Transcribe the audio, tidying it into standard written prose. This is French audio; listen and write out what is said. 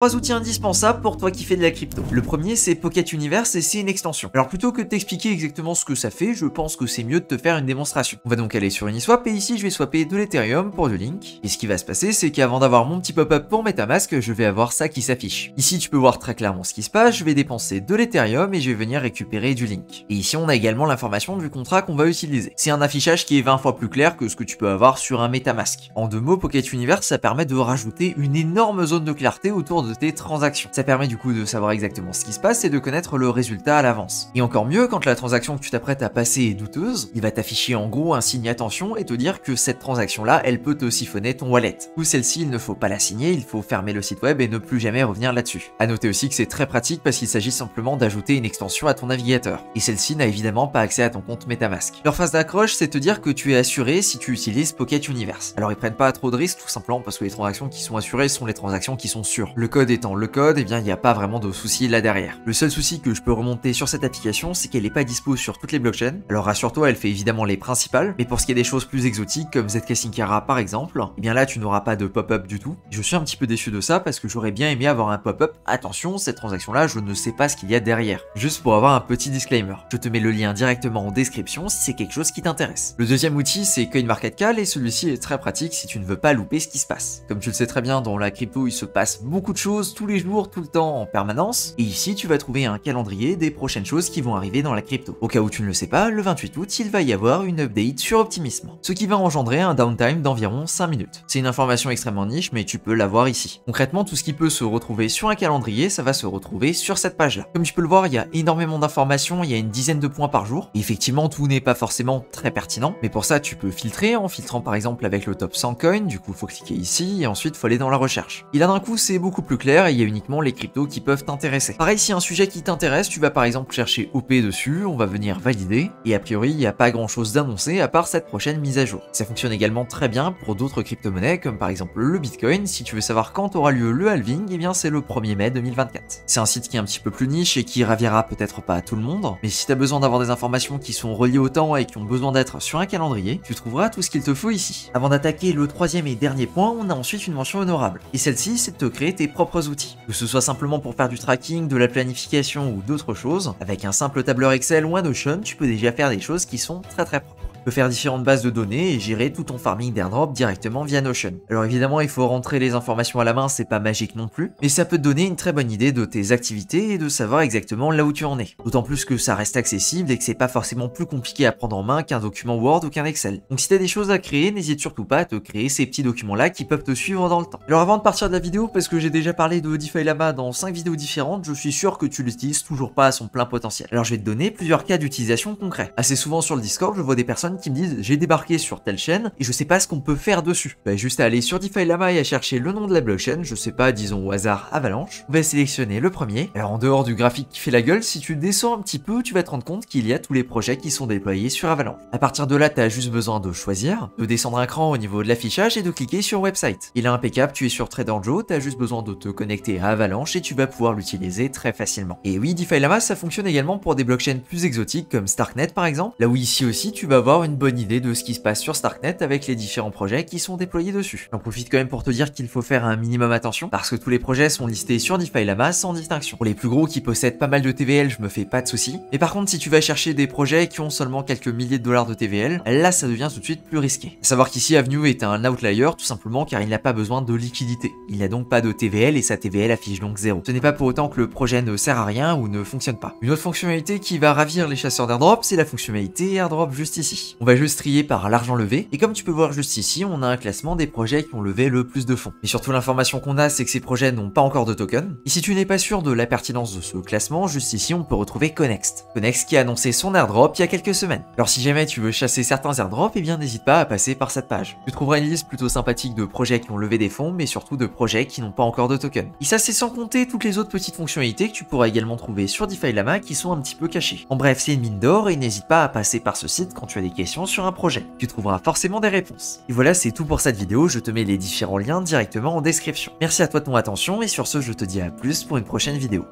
Trois outils indispensables pour toi qui fais de la crypto. Le premier, c'est Pocket Universe et c'est une extension. Alors plutôt que de t'expliquer exactement ce que ça fait, je pense que c'est mieux de te faire une démonstration. On va donc aller sur Uniswap et ici je vais swapper de l'Ethereum pour du Link. Et ce qui va se passer, c'est qu'avant d'avoir mon petit pop-up pour MetaMask, je vais avoir ça qui s'affiche. Ici tu peux voir très clairement ce qui se passe, je vais dépenser de l'Ethereum et je vais venir récupérer du Link. Et ici on a également l'information du contrat qu'on va utiliser. C'est un affichage qui est 20 fois plus clair que ce que tu peux avoir sur un MetaMask. En deux mots, Pocket Universe, ça permet de rajouter une énorme zone de clarté autour de tes transactions. Ça permet du coup de savoir exactement ce qui se passe et de connaître le résultat à l'avance. Et encore mieux, quand la transaction que tu t'apprêtes à passer est douteuse, il va t'afficher en gros un signe attention et te dire que cette transaction-là, elle peut te siphonner ton wallet. Ou celle-ci, il ne faut pas la signer, il faut fermer le site web et ne plus jamais revenir là-dessus. À noter aussi que c'est très pratique parce qu'il s'agit simplement d'ajouter une extension à ton navigateur. Et celle-ci n'a évidemment pas accès à ton compte MetaMask. Leur phase d'accroche, c'est te dire que tu es assuré si tu utilises Pocket Universe. Alors ils prennent pas trop de risques tout simplement parce que les transactions qui sont assurées sont les transactions qui sont sûres. Le code étant le code, eh bien il n'y a pas vraiment de souci là derrière. Le seul souci que je peux remonter sur cette application, c'est qu'elle n'est pas dispo sur toutes les blockchains. Alors rassure-toi, elle fait évidemment les principales, mais pour ce qui est des choses plus exotiques comme ZK Syncara par exemple, eh bien là tu n'auras pas de pop-up du tout. Je suis un petit peu déçu de ça parce que j'aurais bien aimé avoir un pop-up. Attention, cette transaction là, je ne sais pas ce qu'il y a derrière. Juste pour avoir un petit disclaimer. Je te mets le lien directement en description si c'est quelque chose qui t'intéresse. Le deuxième outil, c'est CoinMarketCal et celui-ci est très pratique si tu ne veux pas louper ce qui se passe. Comme tu le sais très bien, dans la crypto, il se passe beaucoup de choses tous les jours, tout le temps, en permanence. Et ici, tu vas trouver un calendrier des prochaines choses qui vont arriver dans la crypto. Au cas où tu ne le sais pas, le 28 août, il va y avoir une update sur Optimism, ce qui va engendrer un downtime d'environ 5 minutes. C'est une information extrêmement niche, mais tu peux la voir ici. Concrètement, tout ce qui peut se retrouver sur un calendrier, ça va se retrouver sur cette page-là. Comme tu peux le voir, il y a énormément d'informations, il y a une dizaine de points par jour. Et effectivement, tout n'est pas forcément très pertinent, mais pour ça, tu peux filtrer en filtrant par exemple avec le top 100 coins. Du coup, il faut cliquer ici et ensuite, il faut aller dans la recherche. Et là, d'un coup, c'est beaucoup plus clair et il y a uniquement les cryptos qui peuvent t'intéresser. Pareil, si un sujet qui t'intéresse, tu vas par exemple chercher OP dessus, on va venir valider, et a priori, il n'y a pas grand chose d'annoncé à part cette prochaine mise à jour. Ça fonctionne également très bien pour d'autres crypto-monnaies, comme par exemple le Bitcoin. Si tu veux savoir quand aura lieu le halving, eh bien c'est le 1er mai 2024. C'est un site qui est un petit peu plus niche et qui ravira peut-être pas tout le monde, mais si tu as besoin d'avoir des informations qui sont reliées au temps et qui ont besoin d'être sur un calendrier, tu trouveras tout ce qu'il te faut ici. Avant d'attaquer le troisième et dernier point, on a ensuite une mention honorable. Et celle-ci, c'est de te créer tes propres outils. Que ce soit simplement pour faire du tracking, de la planification ou d'autres choses, avec un simple tableur Excel ou un Notion, tu peux déjà faire des choses qui sont très propres. Tu peux faire différentes bases de données et gérer tout ton farming d'airdrop directement via Notion. Alors évidemment, il faut rentrer les informations à la main, c'est pas magique non plus, mais ça peut te donner une très bonne idée de tes activités et de savoir exactement là où tu en es. D'autant plus que ça reste accessible et que c'est pas forcément plus compliqué à prendre en main qu'un document Word ou qu'un Excel. Donc si t'as des choses à créer, n'hésite surtout pas à te créer ces petits documents-là qui peuvent te suivre dans le temps. Alors avant de partir de la vidéo, parce que j'ai déjà parlé de DeFi Lama dans 5 vidéos différentes, je suis sûr que tu l'utilises toujours pas à son plein potentiel. Alors je vais te donner plusieurs cas d'utilisation concrets. Assez souvent sur le Discord, je vois des personnes qui me disent j'ai débarqué sur telle chaîne et je sais pas ce qu'on peut faire dessus. Bah juste à aller sur DeFi Lama et à chercher le nom de la blockchain, je sais pas, disons au hasard Avalanche. On va sélectionner le premier. Alors en dehors du graphique qui fait la gueule, si tu descends un petit peu, tu vas te rendre compte qu'il y a tous les projets qui sont déployés sur Avalanche. À partir de là, tu as juste besoin de choisir, de descendre un cran au niveau de l'affichage et de cliquer sur website. Il est impeccable, tu es sur TraderJoe, tu as juste besoin de te connecter à Avalanche et tu vas pouvoir l'utiliser très facilement. Et oui, DeFi Lama, ça fonctionne également pour des blockchains plus exotiques comme Starknet par exemple, là où ici aussi tu vas avoir une bonne idée de ce qui se passe sur Starknet avec les différents projets qui sont déployés dessus. J'en profite quand même pour te dire qu'il faut faire un minimum attention parce que tous les projets sont listés sur DeFi Lama sans distinction. Pour les plus gros qui possèdent pas mal de TVL, je me fais pas de soucis. Mais par contre, si tu vas chercher des projets qui ont seulement quelques milliers de dollars de TVL, là ça devient tout de suite plus risqué. À savoir qu'ici Avenue est un outlier tout simplement car il n'a pas besoin de liquidité. Il n'a donc pas de TVL et sa TVL affiche donc 0. Ce n'est pas pour autant que le projet ne sert à rien ou ne fonctionne pas. Une autre fonctionnalité qui va ravir les chasseurs d'airdrop, c'est la fonctionnalité airdrop juste ici. On va juste trier par l'argent levé et comme tu peux voir juste ici, on a un classement des projets qui ont levé le plus de fonds. Et surtout l'information qu'on a, c'est que ces projets n'ont pas encore de token. Et si tu n'es pas sûr de la pertinence de ce classement, juste ici on peut retrouver Connext. Connext qui a annoncé son airdrop il y a quelques semaines. Alors si jamais tu veux chasser certains airdrops, eh bien n'hésite pas à passer par cette page. Tu trouveras une liste plutôt sympathique de projets qui ont levé des fonds, mais surtout de projets qui n'ont pas encore de token. Et ça c'est sans compter toutes les autres petites fonctionnalités que tu pourras également trouver sur DeFi Lama qui sont un petit peu cachées. En bref, c'est une mine d'or et n'hésite pas à passer par ce site quand tu as des questions sur un projet. Tu trouveras forcément des réponses. Et voilà, c'est tout pour cette vidéo, je te mets les différents liens directement en description. Merci à toi de ton attention et sur ce, je te dis à plus pour une prochaine vidéo.